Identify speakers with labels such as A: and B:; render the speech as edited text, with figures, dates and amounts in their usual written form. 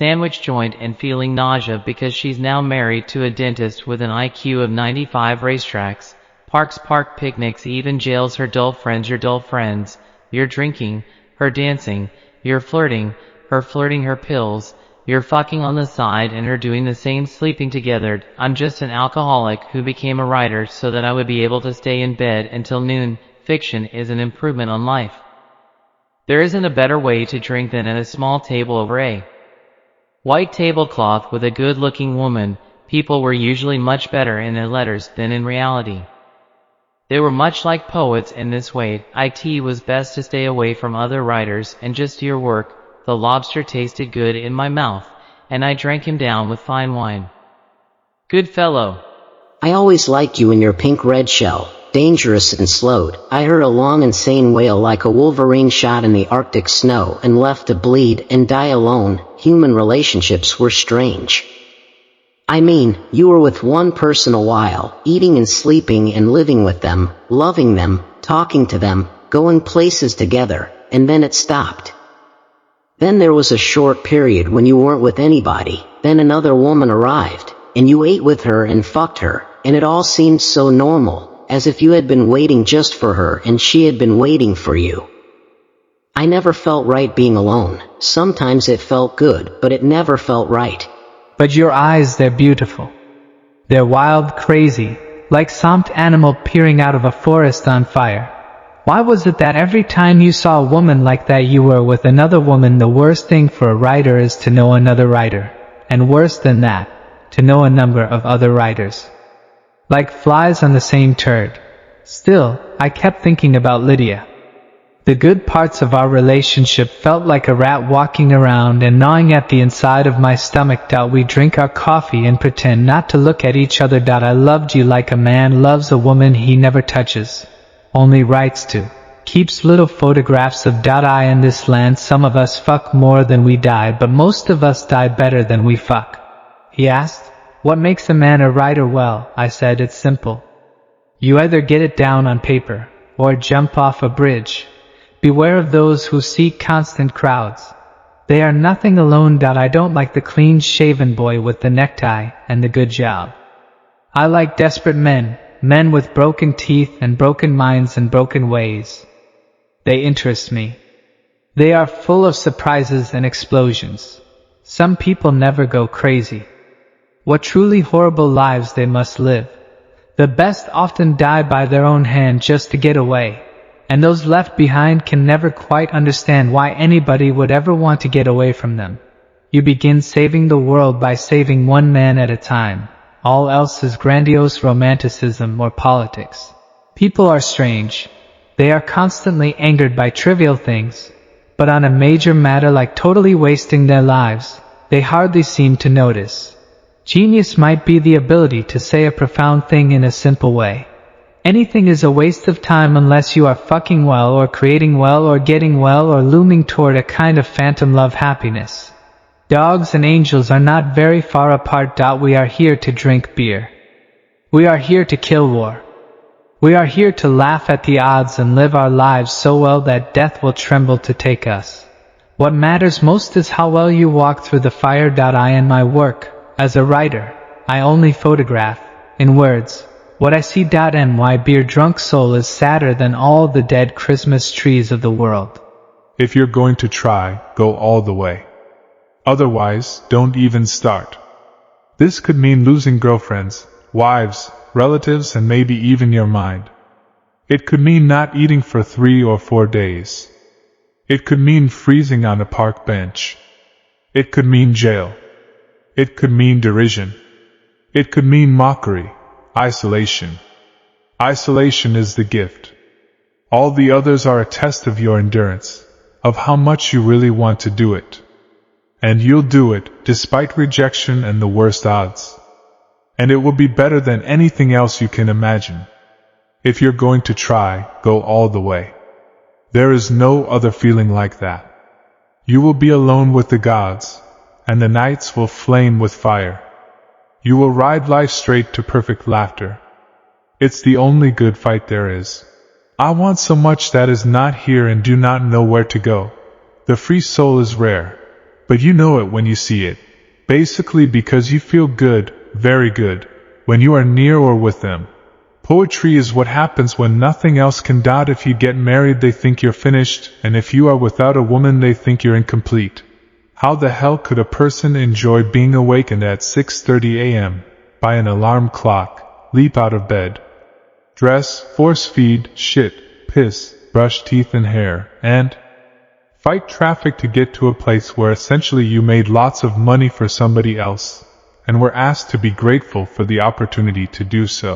A: sandwich joint and feeling nausea because she's now married to a dentist with an IQ of 95, racetracks, parks, park picnics, even jails, her dull friends, your dull friends, your drinking, her dancing, your flirting, her pills, your fucking on the side and her doing the same, sleeping together. I'm just an alcoholic who became a writer so that I would be able to stay in bed until noon. Fiction is an improvement on life. There isn't a better way to drink than at a small table over a white tablecloth with a good-looking woman. People were usually much better in their letters than in reality. They were much like poets in this way. It was best to stay away from other writers and just do your work. The lobster tasted good in my mouth, and I drank him down with fine wine. Good fellow.
B: I always liked you in your pink-red shell, dangerous and slowed. I heard a long insane wail like a wolverine shot in the Arctic snow and left to bleed and die alone. Human relationships were strange. I mean, you were with one person a while, eating and sleeping and living with them, loving them, talking to them, going places together, and then it stopped. Then there was a short period when you weren't with anybody, then another woman arrived, and you ate with her and fucked her, and it all seemed so normal, as if you had been waiting just for her and she had been waiting for you. I never felt right being alone. Sometimes it felt good, but it never felt right.
C: But your eyes, they're beautiful. They're wild, crazy, like some animal peering out of a forest on fire. Why was it that every time you saw a woman like that you were with another woman? The worst thing for a writer is to know another writer, and worse than that, to know a number of other writers. Like flies on the same turd. Still, I kept thinking about Lydia. The good parts of our relationship felt like a rat walking around and gnawing at the inside of my stomach. We drink our coffee and pretend not to look at each other. I loved you like a man loves a woman he never touches, only writes to, keeps little photographs of. I in this land some of us fuck more than we die, but most of us die better than we fuck. He asked, what makes a man a writer? Well, I said, it's simple. You either get it down on paper, or jump off a bridge. Beware of those who seek constant crowds. They are nothing alone. I don't like the clean-shaven boy with the necktie and the good job. I like desperate men, men with broken teeth and broken minds and broken ways. They interest me. They are full of surprises and explosions. Some people never go crazy. What truly horrible lives they must live. The best often die by their own hand just to get away. And those left behind can never quite understand why anybody would ever want to get away from them. You begin saving the world by saving one man at a time. All else is grandiose romanticism or politics. People are strange. They are constantly angered by trivial things, but on a major matter like totally wasting their lives, they hardly seem to notice. Genius might be the ability to say a profound thing in a simple way. Anything is a waste of time unless you are fucking well or creating well or getting well or looming toward a kind of phantom love happiness. Dogs and angels are not very far apart. We are here to drink beer. We are here to kill war. We are here to laugh at the odds and live our lives so well that death will tremble to take us. What matters most is how well you walk through the fire. In my work, as a writer, I only photograph, in words, what I see. My beer-drunk soul is sadder than all the dead Christmas trees of the world.
D: If you're going to try, go all the way. Otherwise, don't even start. This could mean losing girlfriends, wives, relatives, and maybe even your mind. It could mean not eating for 3 or 4 days. It could mean freezing on a park bench. It could mean jail. It could mean derision. It could mean mockery. Isolation. Isolation is the gift. All the others are a test of your endurance, of how much you really want to do it. And you'll do it, despite rejection and the worst odds. And it will be better than anything else you can imagine. If you're going to try, go all the way. There is no other feeling like that. You will be alone with the gods, and the nights will flame with fire. You will ride life straight to perfect laughter. It's the only good fight there is. I want so much that is not here and do not know where to go. The free soul is rare, But you know it when you see it. Basically because you feel good, very good, when you are near or with them. Poetry is what happens when nothing else can. If you get married they think you're finished, and if you are without a woman they think you're incomplete. How the hell could a person enjoy being awakened at 6:30 a.m. by an alarm clock, leap out of bed, dress, force feed, shit, piss, brush teeth and hair, and fight traffic to get to a place where essentially you made lots of money for somebody else, and were asked to be grateful for the opportunity to do so?